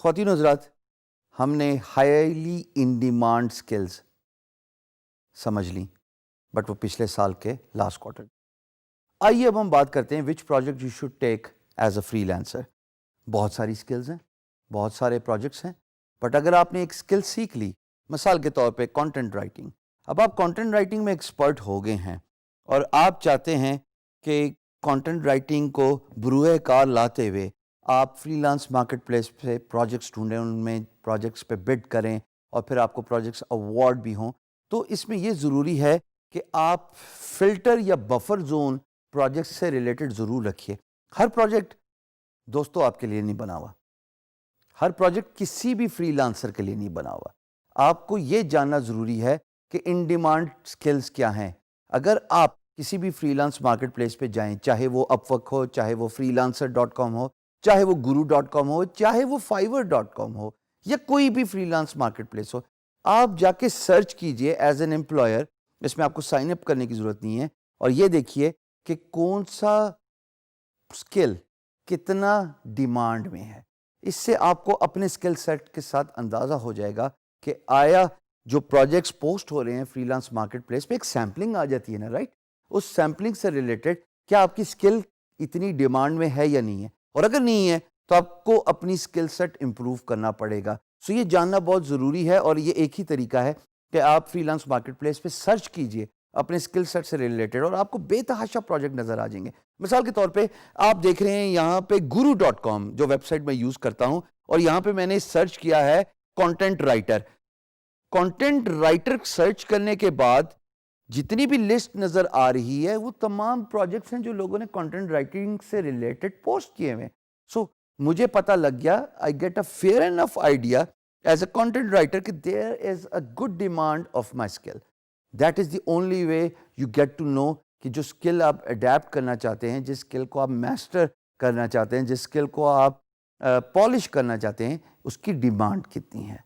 خواتین و حضرات، ہم نے ہائیلی ان ڈیمانڈ سکلز سمجھ لیں، بٹ وہ پچھلے سال کے لاسٹ کوارٹر۔ آئیے اب ہم بات کرتے ہیں which project you should take as a freelancer. بہت ساری سکلز ہیں، بہت سارے پروجیکٹس ہیں، بٹ اگر آپ نے ایک سکل سیکھ لی، مثال کے طور پہ کانٹینٹ رائٹنگ، اب آپ کانٹینٹ رائٹنگ میں ایکسپرٹ ہو گئے ہیں اور آپ چاہتے ہیں کہ کانٹینٹ رائٹنگ کو بروئے کار لاتے ہوئے آپ فری لانس مارکیٹ پلیس پہ پروجیکٹس ڈھونڈیں، ان میں پروجیکٹس پہ بڈ کریں اور پھر آپ کو پروجیکٹس ایوارڈ بھی ہوں، تو اس میں یہ ضروری ہے کہ آپ فلٹر یا بفر زون پروجیکٹ سے ریلیٹڈ ضرور رکھیے۔ ہر پروجیکٹ دوستو آپ کے لیے نہیں بنا ہوا، ہر پروجیکٹ کسی بھی فری لانسر کے لیے نہیں بنا ہوا۔ آپ کو یہ جاننا ضروری ہے کہ ان ڈیمانڈ سکلز کیا ہیں۔ اگر آپ کسی بھی فری لانس مارکیٹ پلیس پہ جائیں، چاہے وہ اپ ورک ہو، چاہے وہ freelancer.com ہو، چاہے وہ guru.com ہو، چاہے وہ fiverr.com ہو، یا کوئی بھی فری لانس مارکیٹ پلیس ہو، آپ جا کے سرچ کیجئے ایز این امپلائر۔ اس میں آپ کو سائن اپ کرنے کی ضرورت نہیں ہے، اور یہ دیکھیے کہ کون سا اسکل کتنا ڈیمانڈ میں ہے۔ اس سے آپ کو اپنے اسکل سیٹ کے ساتھ اندازہ ہو جائے گا کہ آیا جو پروجیکٹس پوسٹ ہو رہے ہیں فری لانس مارکیٹ پلیس پہ، ایک سیمپلنگ آ جاتی ہے نا، رائٹ؟ اس سیمپلنگ سے ریلیٹڈ کیا آپ کی اسکل اتنی ڈیمانڈ میں ہے یا نہیں ہے، اور اگر نہیں ہے تو آپ کو اپنی اسکل سیٹ امپروو کرنا پڑے گا۔ سو یہ جاننا بہت ضروری ہے، اور یہ ایک ہی طریقہ ہے کہ آپ فری لانس مارکیٹ پلیس پہ سرچ کیجئے اپنے اسکل سیٹ سے ریلیٹڈ، اور آپ کو بے تحاشا پروجیکٹ نظر آ جائیں گے۔ مثال کے طور پہ آپ دیکھ رہے ہیں یہاں پہ guru.com جو ویب سائٹ میں یوز کرتا ہوں، اور یہاں پہ میں نے سرچ کیا ہے content writer. Content writer search کرنے کے بعد جتنی بھی لسٹ نظر آ رہی ہے وہ تمام پروجیکٹس ہیں جو لوگوں نے کانٹینٹ رائٹنگ سے ریلیٹڈ پوسٹ کیے ہوئے۔ سو مجھے پتہ لگ گیا، I get a fair enough idea as a content writer کہ there is a good demand of my skill. That is the only way you get to know کہ جو اسکل آپ اڈیپٹ کرنا چاہتے ہیں، جس اسکل کو آپ میسٹر کرنا چاہتے ہیں، جس اسکل کو آپ پالش کرنا چاہتے ہیں، اس کی ڈیمانڈ کتنی ہے۔